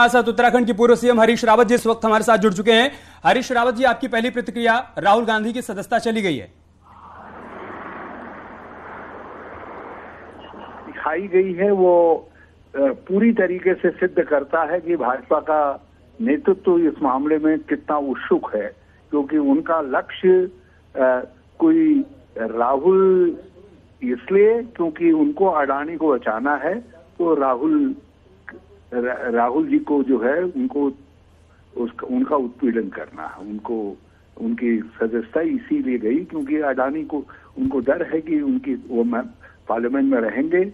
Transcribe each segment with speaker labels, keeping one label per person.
Speaker 1: साथ उत्तराखंड की पूर्व सीएम हरीश रावत जी इस वक्त हमारे साथ जुड़ चुके हैं। हरीश रावत जी, आपकी पहली प्रतिक्रिया, राहुल गांधी की सदस्यता चली गई है।
Speaker 2: दिखाई गई है वो पूरी तरीके से सिद्ध करता है कि भाजपा का नेतृत्व इस मामले में कितना उत्सुक है, क्योंकि उनका लक्ष्य कोई राहुल इसलिए क्योंकि उनको अडानी को बचाना है, तो राहुल जी को जो है उनका उत्पीड़न करना है। उनकी सदस्यता इसीलिए गई क्योंकि अडानी को उनको डर है कि वो पार्लियामेंट में रहेंगे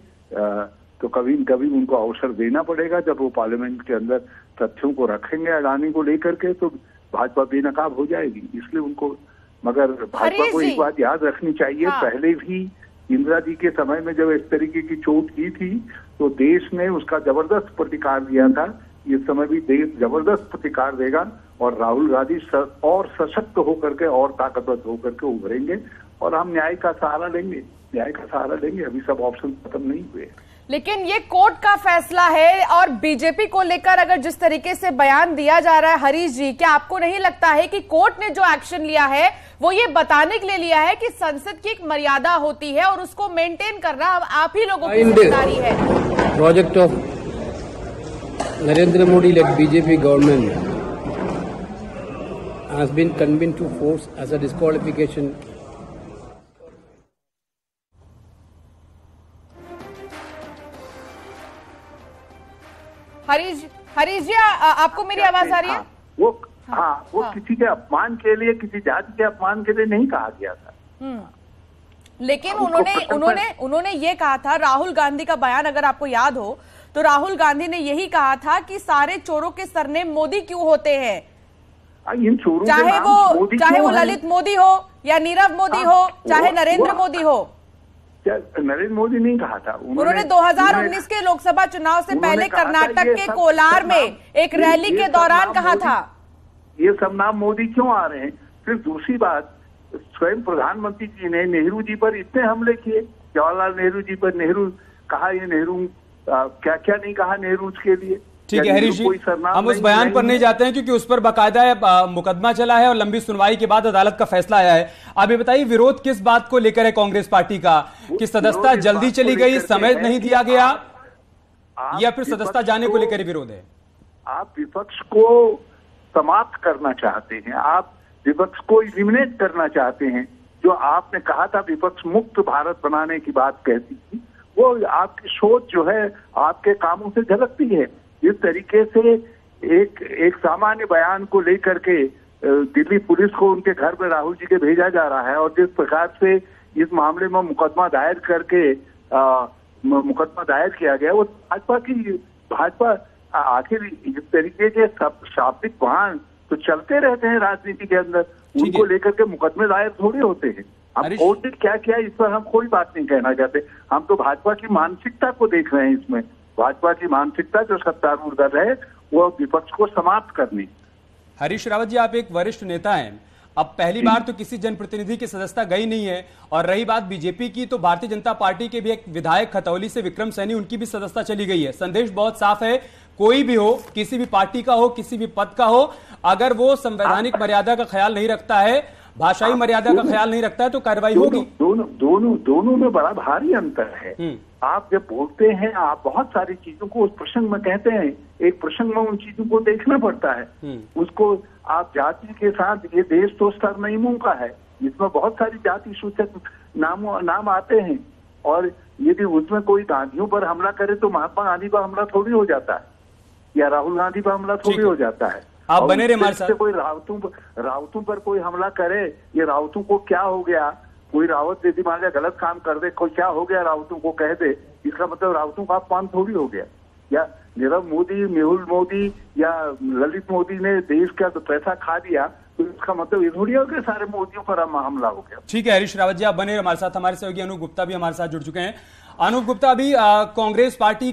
Speaker 2: तो कभी न कभी उनको अवसर देना पड़ेगा। जब वो पार्लियामेंट के अंदर तथ्यों को रखेंगे अडानी को लेकर के, तो भाजपा बेनकाब हो जाएगी। इसलिए उनको, मगर भाजपा को एक बात याद रखनी चाहिए, पहले भी इंदिरा जी के समय में जब इस तरीके की चोट की थी तो देश ने उसका जबरदस्त प्रतिकार दिया था। इस समय भी देश जबरदस्त प्रतिकार देगा और राहुल गांधी और सशक्त होकर के और ताकतवर होकर के उभरेंगे और हम न्याय का सहारा लेंगे। अभी सब ऑप्शन खत्म नहीं हुए।
Speaker 3: लेकिन ये कोर्ट का फैसला है और बीजेपी को लेकर अगर जिस तरीके से बयान दिया जा रहा है हरीश जी, क्या आपको नहीं लगता है कि कोर्ट ने जो एक्शन लिया है वो ये बताने के लिए लिया है कि संसद की एक मर्यादा होती है और उसको मेंटेन करना आप ही लोगों की जिम्मेदारी है?
Speaker 4: Project of Narendra Modi led BJP government has been convinced to force as a disqualification.
Speaker 3: Harish ji, आपको मेरी आवाज आ रही है?
Speaker 2: वो किसी के अपमान के लिए, किसी जाति के अपमान के लिए नहीं कहा गया था।
Speaker 3: लेकिन उन्होंने ये कहा था, राहुल गांधी का बयान अगर आपको याद हो तो राहुल गांधी ने यही कहा था कि सारे चोरों के सरनेम मोदी क्यों होते हैं,
Speaker 2: इन चोरों
Speaker 3: चाहे वो ललित मोदी हो या नीरव मोदी हो, चाहे नरेंद्र मोदी हो।
Speaker 2: नरेंद्र मोदी नहीं कहा था
Speaker 3: उन्होंने 2019 के लोकसभा चुनाव से पहले कर्नाटक के कोलार में एक रैली के दौरान कहा था।
Speaker 2: ये सब नाम मोदी क्यों आ रहे हैं? फिर दूसरी बात, स्वयं प्रधानमंत्री जी ने नेहरू जी पर इतने हमले किए, जवाहरलाल नेहरू जी पर। नेहरू कहा, ये नेहरू क्या क्या नहीं कहा नेहरू के लिए।
Speaker 1: ठीक है हरीश जी, हम उस बयान पर नहीं जाते हैं क्योंकि उस पर बाकायदा मुकदमा चला है और लंबी सुनवाई के बाद अदालत का फैसला आया है। आप ये बताइए, विरोध किस बात को लेकर है कांग्रेस पार्टी का, कि सदस्यता जल्दी चली गई, समय नहीं दिया गया, या फिर सदस्यता जाने को लेकर विरोध है?
Speaker 2: आप विपक्ष को समाप्त करना चाहते हैं, आप विपक्ष को इलिमिनेट करना चाहते हैं। जो आपने कहा था विपक्ष मुक्त भारत बनाने की बात कहती थी, वो आपकी सोच जो है आपके कामों से झलकती है। इस तरीके से एक सामान्य बयान को लेकर के दिल्ली पुलिस को उनके घर में राहुल जी के भेजा जा रहा है, और जिस प्रकार से इस मामले में मुकदमा दायर किया गया, वो भाजपा आखिर इस तरीके के शाब्दिक बयान तो चलते रहते हैं राजनीति के अंदर, उनको लेकर के मुकदमे दायर थोड़े होते हैं। अब कोर्ट ने क्या किया इस पर हम कोई बात नहीं कहना चाहते, हम तो भाजपा की मानसिकता को देख रहे हैं। इसमें भाजपा की मानसिकता जो सत्तारूढ़ दल है वो विपक्ष को समाप्त करनी।
Speaker 1: हरीश रावत जी, आप एक वरिष्ठ नेता हैं, अब पहली बार तो किसी जनप्रतिनिधि की सदस्यता गई नहीं है, और रही बात बीजेपी की, तो भारतीय जनता पार्टी के भी एक विधायक खतौली से विक्रम सैनी, उनकी भी सदस्यता चली गई है। संदेश बहुत साफ है, कोई भी हो, किसी भी पार्टी का हो, किसी भी पद का हो, अगर वो संवैधानिक मर्यादा का ख्याल नहीं रखता है, भाषाई मर्यादा का ख्याल नहीं रखता है, तो कार्रवाई होगी।
Speaker 2: दोनों में बड़ा भारी अंतर है। आप जब बोलते हैं, आप बहुत सारी चीजों को उस प्रसंग में कहते हैं, एक प्रसंग में उन चीजों को देखना पड़ता है। उसको आप जाति के साथ, ये देश तो सरनेमों का है, इसमें बहुत सारी जाति सूचक नाम आते हैं, और यदि उसमें कोई गांधियों पर हमला करे तो महात्मा गांधी पर हमला थोड़ी हो जाता है, या राहुल गांधी पर हमला थोड़ी हो जाता है।
Speaker 1: आप बने रहे हमारे साथ।
Speaker 2: कोई रावतों पर कोई हमला करे, ये रावतों को क्या हो गया, कोई रावत यदि मान लिया गलत काम कर दे, कोई क्या हो गया रावतों को कह दे, इसका मतलब रावतों का अपमान थोड़ी हो गया। या नीरव मोदी, मेहुल मोदी या ललित मोदी ने देश का पैसा खा दिया, तो इसका मतलब ये थोड़ी हो गया सारे मोदियों पर हमला हो गया।
Speaker 1: ठीक है हरीश रावत जी, आप बने रहे हमारे साथ। हमारे सहयोगी अनूप गुप्ता भी हमारे साथ जुड़ चुके हैं। अनूप गुप्ता, अभी कांग्रेस पार्टी का